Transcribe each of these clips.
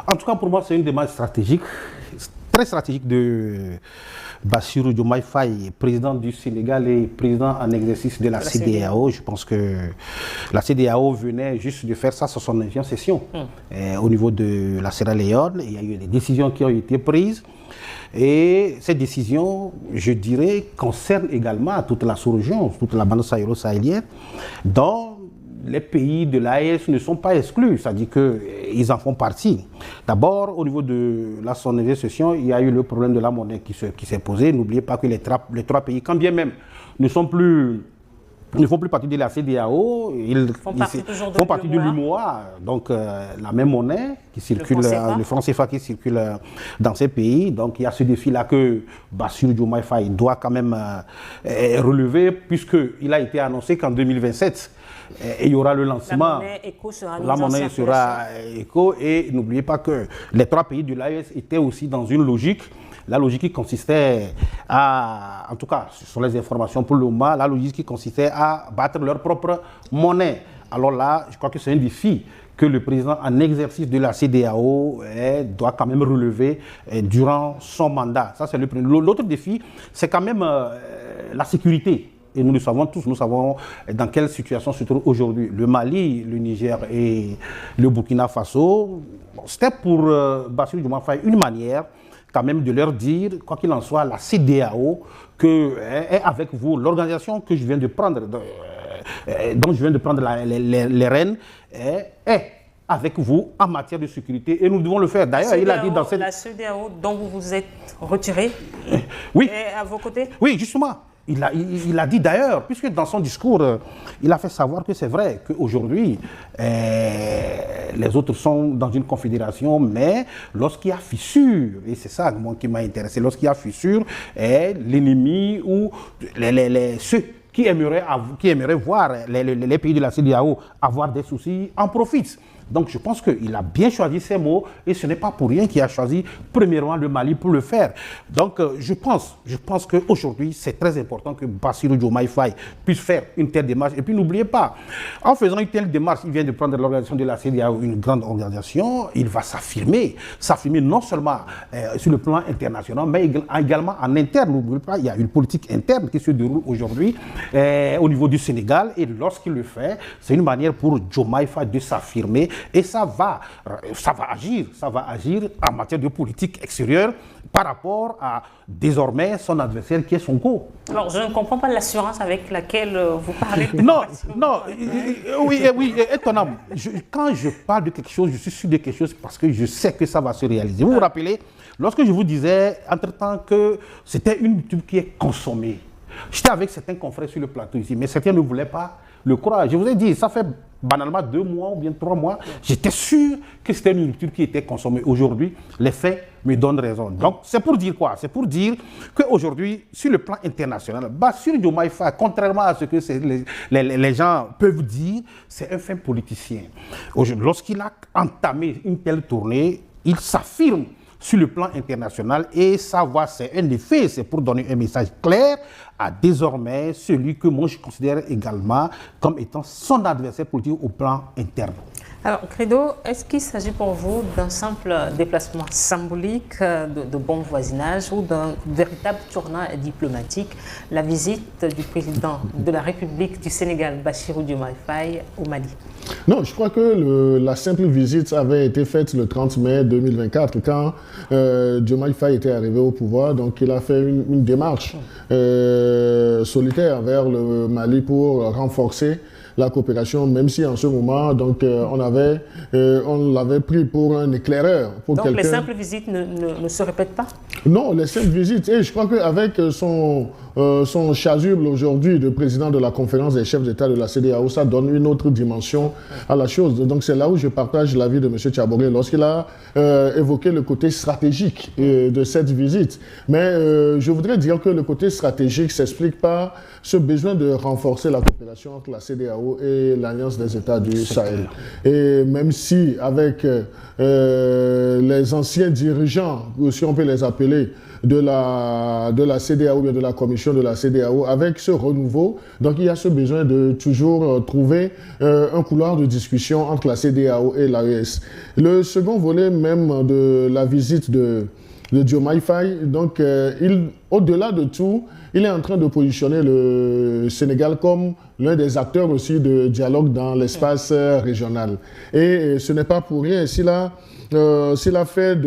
En tout cas, pour moi, c'est une démarche stratégique, très stratégique de Bassirou Diomaye Faye, président du Sénégal et président en exercice de la CEDEAO. Je pense que la CEDEAO venait juste de faire sa 69e session au niveau de la Sierra Leone. Il y a eu des décisions qui ont été prises. Et ces décisions, je dirais, concernent également toute la sous-région, toute la bande sahélo-sahélienne, dont les pays de l'AES ne sont pas exclus, c'est-à-dire qu'ils en font partie. D'abord, au niveau de la 69e session, il y a eu le problème de la monnaie qui s'est posé. N'oubliez pas que les trois pays, quand bien même ne font plus partie de la CEDEAO, ils font partie de l'UMOA, donc la même monnaie qui circule, le franc CFA qui circule dans ces pays. Donc il y a ce défi-là que Bassirou Diomaye Faye doit quand même relever, puisqu'il a été annoncé qu'en 2027, il y aura le lancement. La monnaie sera éco. Et n'oubliez pas que les trois pays de l'AES étaient aussi dans une logique. La logique qui consistait à, en tout cas, ce sont les informations pour le moment, la logique qui consistait à battre leur propre monnaie. Alors là, je crois que c'est un défi que le président en exercice de la CEDEAO doit quand même relever durant son mandat. Ça, c'est le premier. L'autre défi, c'est quand même la sécurité. Et nous le savons tous, nous savons dans quelle situation se trouve aujourd'hui le Mali, le Niger et le Burkina Faso. C'était pour Bassirou Diomaye Faye une manière quand même de leur dire, quoi qu'il en soit, la CEDEAO est avec vous. L'organisation que je viens de prendre, dont je viens de prendre les rênes, est avec vous en matière de sécurité et nous devons le faire. D'ailleurs, il a dit dans cette... La CEDEAO dont vous vous êtes retiré oui. est à vos côtés? Oui, justement. Il a dit d'ailleurs, puisque dans son discours, il a fait savoir que c'est vrai qu'aujourd'hui, les autres sont dans une confédération, mais lorsqu'il y a fissure, et c'est ça moi, qui m'a intéressé, lorsqu'il y a fissure, l'ennemi ou ceux qui aimeraient voir les pays de la CEDEAO avoir des soucis en profitent. Donc je pense qu'il a bien choisi ses mots et ce n'est pas pour rien qu'il a choisi premièrement le Mali pour le faire. Donc je pense qu'aujourd'hui c'est très important que Bassirou Diomaye Faye puisse faire une telle démarche. Et puis n'oubliez pas, en faisant une telle démarche, il vient de prendre l'organisation de la CEDEAO, une grande organisation, il va s'affirmer non seulement sur le plan international, mais également en interne. N'oubliez pas, il y a une politique interne qui se déroule aujourd'hui au niveau du Sénégal et lorsqu'il le fait, c'est une manière pour Diomaye Faye de s'affirmer. Et ça va agir en matière de politique extérieure par rapport à désormais son adversaire qui est Sonko. Alors je ne comprends pas l'assurance avec laquelle vous parlez. Oui, étonnant. Quand je parle de quelque chose, je suis sûr de quelque chose parce que je sais que ça va se réaliser. Vous vous rappelez, lorsque je vous disais entre-temps que c'était une YouTube qui est consommée, j'étais avec certains confrères sur le plateau ici, mais certains ne voulaient pas le croire. Je vous ai dit, ça fait banalement 2 mois ou bien 3 mois, j'étais sûr que c'était une rupture qui était consommée. Aujourd'hui, les faits me donnent raison. Donc, c'est pour dire quoi? C'est pour dire qu'aujourd'hui, sur le plan international, Bassirou Diomaye Faye, contrairement à ce que les gens peuvent dire, c'est un fin politicien. Lorsqu'il a entamé une telle tournée, il s'affirme sur le plan international et sa voix, c'est un effet, c'est pour donner un message clair à désormais celui que moi je considère également comme étant son adversaire politique au plan interne. Alors, Credo, est-ce qu'il s'agit pour vous d'un simple déplacement symbolique de bon voisinage ou d'un véritable tournant diplomatique, la visite du président de la République du Sénégal, Bassirou Diomaye Faye, au Mali? Non, je crois que la simple visite avait été faite le 30 mai 2024, quand Diomaye Faye était arrivé au pouvoir. Donc, il a fait une démarche solitaire vers le Mali pour renforcer la coopération, même si en ce moment, donc, on l'avait pris pour un éclaireur. Donc les simples visites ne se répètent pas? Non, les simples visites. Et je crois qu'avec son chasuble aujourd'hui de président de la conférence des chefs d'État de la CEDEAO, ça donne une autre dimension à la chose. Donc c'est là où je partage l'avis de M. Tchaboré lorsqu'il a évoqué le côté stratégique de cette visite. Mais je voudrais dire que le côté stratégique s'explique par ce besoin de renforcer la coopération entre la CEDEAO et l'Alliance des États du Sahel. Et même si avec les anciens dirigeants, si on peut les appeler, de la CEDEAO ou de la Commission position de la CEDEAO, avec ce renouveau, donc il y a ce besoin de toujours trouver un couloir de discussion entre la CEDEAO et l'AES. Le second volet même de la visite de Diomaye Faye, donc au-delà de tout, il est en train de positionner le Sénégal comme l'un des acteurs aussi de dialogue dans l'espace régional. Et ce n'est pas pour rien s'il a fait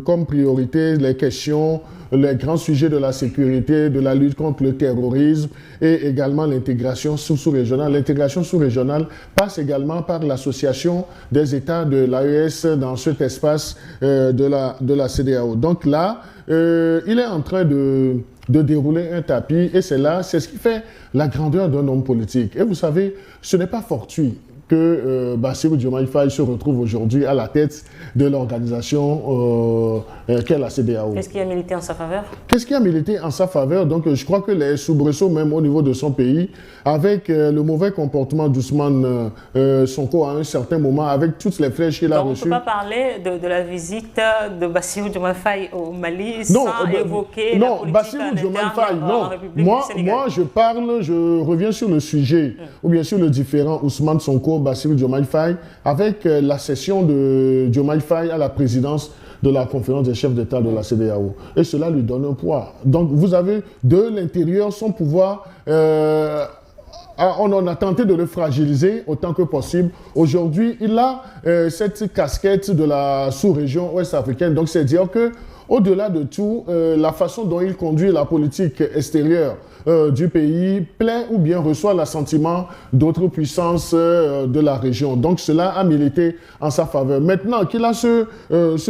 comme priorité les questions, les grands sujets de la sécurité, de la lutte contre le terrorisme et également l'intégration sous-régionale. L'intégration sous-régionale passe également par l'association des États de l'AES dans cet espace de la CEDEAO. Donc là, il est en train de dérouler un tapis et c'est ce qui fait la grandeur d'un homme politique. Et vous savez, ce n'est pas fortuit que Bassirou Diomaye Faye se retrouve aujourd'hui à la tête de l'organisation qu'est la CEDEAO. Qu'est-ce qui a milité en sa faveur? Qu'est-ce qui a milité en sa faveur? Donc je crois que les soubresauts même au niveau de son pays, avec le mauvais comportement d'Ousmane Sonko à un certain moment, avec toutes les flèches qu'il a reçues. On ne peut pas parler de la visite de Bassirou Diomaye Faye au Mali sans évoquer la politique Bassirou Diomaye Faye, non. Moi, je reviens sur le sujet, ou bien sur le différent Ousmane Sonko, Bassirou Diomaye Faye, avec la cession de Diomaye Faye à la présidence de la conférence des chefs d'État de la CEDEAO. Et cela lui donne un poids. Donc vous avez de l'intérieur son pouvoir. On a tenté de le fragiliser autant que possible. Aujourd'hui, il a cette casquette de la sous-région ouest-africaine. Donc c'est dire que au-delà de tout, la façon dont il conduit la politique extérieure du pays plaît ou bien reçoit l'assentiment d'autres puissances de la région. Donc cela a milité en sa faveur. Maintenant qu'il a ce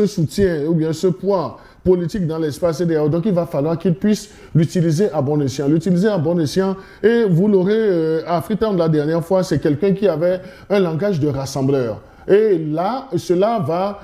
soutien ou bien ce poids politique dans l'espace CEDEAO, donc il va falloir qu'il puisse l'utiliser à bon escient. L'utiliser à bon escient, et vous l'aurez à Freetown la dernière fois, c'est quelqu'un qui avait un langage de rassembleur. Et là, cela va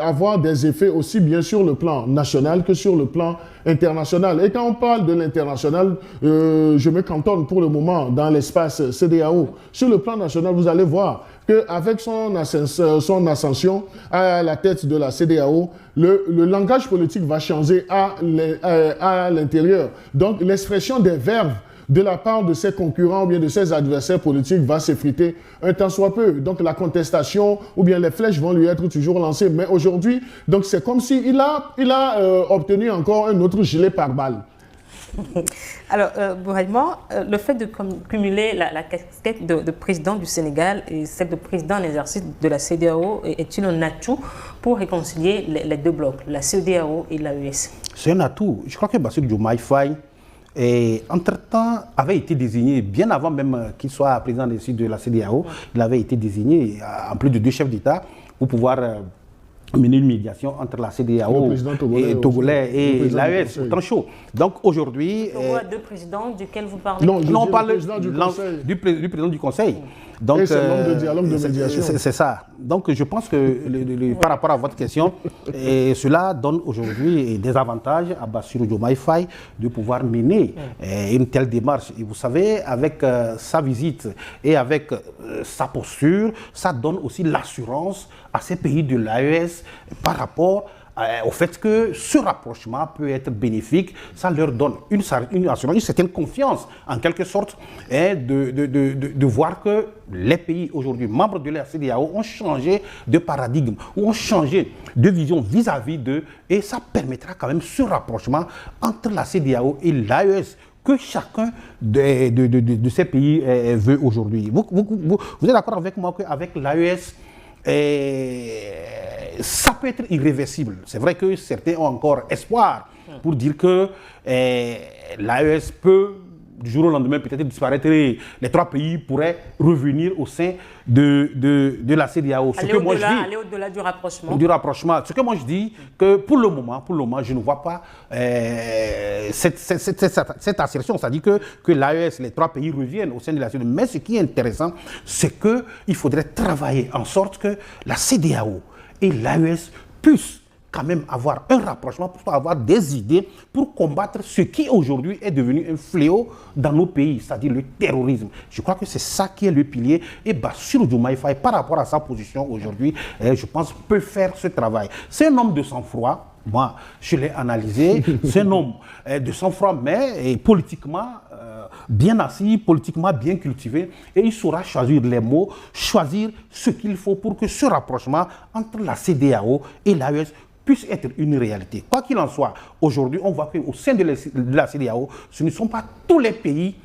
avoir des effets aussi bien sur le plan national que sur le plan international. Et quand on parle de l'international, je me cantonne pour le moment dans l'espace CEDEAO. Sur le plan national, vous allez voir qu'avec son ascension à la tête de la CEDEAO, le langage politique va changer à l'intérieur. Donc l'expression des verbes de la part de ses concurrents ou bien de ses adversaires politiques va s'effriter un tant soit peu. Donc la contestation ou bien les flèches vont lui être toujours lancées. Mais aujourd'hui, donc c'est comme s'il a obtenu encore un autre gilet pare-balles. Alors, Bourhaïma, le fait de cumuler la casquette de président du Sénégal et celle de président en exercice de la CEDEAO est-il un atout pour réconcilier les deux blocs, la CEDEAO et l'AES? C'est un atout. Je crois que Bassirou Diomaye Faye, entre-temps, avait été désigné, bien avant même qu'il soit président de la CEDEAO, il avait été désigné, en plus de 2 chefs d'État, pour pouvoir mener une médiation entre la CEDEAO et Togolais et l'AES, au temps chaud. Donc aujourd'hui... Togo a 2 présidents, duquel vous parlez? Non, on parle du président du Conseil. Donc, et c'est l'homme de dialogue de médiation. C'est ça. Donc je pense que par rapport à votre question, cela donne aujourd'hui des avantages à Bassirou Diomaye Faye de pouvoir mener une telle démarche. Et vous savez, avec sa visite et avec sa posture, ça donne aussi l'assurance à ces pays de l'AES par rapport au fait que ce rapprochement peut être bénéfique. Ça leur donne une assurance, une certaine confiance en quelque sorte, de voir que les pays aujourd'hui membres de la CEDEAO ont changé de paradigme, ou ont changé de vision vis-à-vis d'eux, et ça permettra quand même ce rapprochement entre la CEDEAO et l'AES que chacun de ces pays veut aujourd'hui. Vous êtes d'accord avec moi qu'avec l'AES, ça peut être irréversible. C'est vrai que certains ont encore espoir pour dire que l'AES peut, du jour au lendemain, peut-être disparaître. Les 3 pays pourraient revenir au sein de la CEDEAO. Aller au-delà du rapprochement. Ce que moi je dis, que pour le moment, je ne vois pas cette assertion. C'est-à-dire que l'AES, les 3 pays reviennent au sein de la CEDEAO. Mais ce qui est intéressant, c'est qu'il faudrait travailler en sorte que la CEDEAO et l'AES puissent quand même avoir un rapprochement, pour avoir des idées pour combattre ce qui aujourd'hui est devenu un fléau dans nos pays, c'est-à-dire le terrorisme. Je crois que c'est ça qui est le pilier, et Bassirou Diomaye Faye, par rapport à sa position aujourd'hui, je pense, peut faire ce travail. C'est un homme de sang-froid, moi, je l'ai analysé. C'est un homme de sang-froid, mais politiquement bien assis, politiquement bien cultivé. Et il saura choisir les mots, choisir ce qu'il faut pour que ce rapprochement entre la CEDEAO et l'AES puisse être une réalité. Quoi qu'il en soit, aujourd'hui, on voit qu'au sein de la CEDEAO, ce ne sont pas tous les pays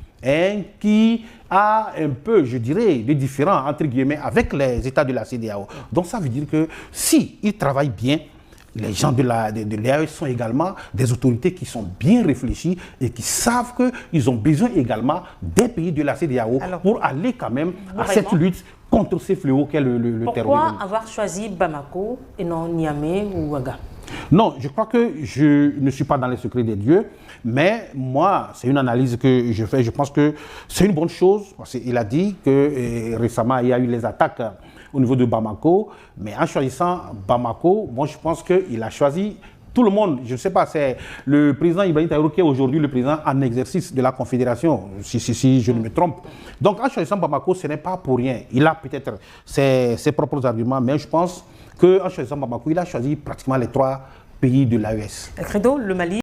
qui a un peu, je dirais, des différends, entre guillemets, avec les États de la CEDEAO. Donc ça veut dire que si ils travaillent bien, les gens de l'AES sont également des autorités qui sont bien réfléchies et qui savent qu'ils ont besoin également des pays de la CEDEAO pour aller quand même à cette lutte contre ces fléaux qu'est le terrorisme. Pourquoi avoir choisi Bamako et non Niamey ou Ouaga? Non, je crois que je ne suis pas dans les secrets des dieux, mais moi, c'est une analyse que je fais. Je pense que c'est une bonne chose, parce qu'il a dit que récemment, il y a eu les attaques au niveau de Bamako, mais en choisissant Bamako, moi, je pense qu'il a choisi tout le monde. Je ne sais pas, c'est le président Ibrahim Traoré qui est aujourd'hui le président en exercice de la Confédération, si je ne me trompe. Donc, en choisissant Bamako, ce n'est pas pour rien. Il a peut-être ses propres arguments, mais je pense qu'en choisissant Bamako, il a choisi pratiquement les 3 pays de l'AES. Credo, le Mali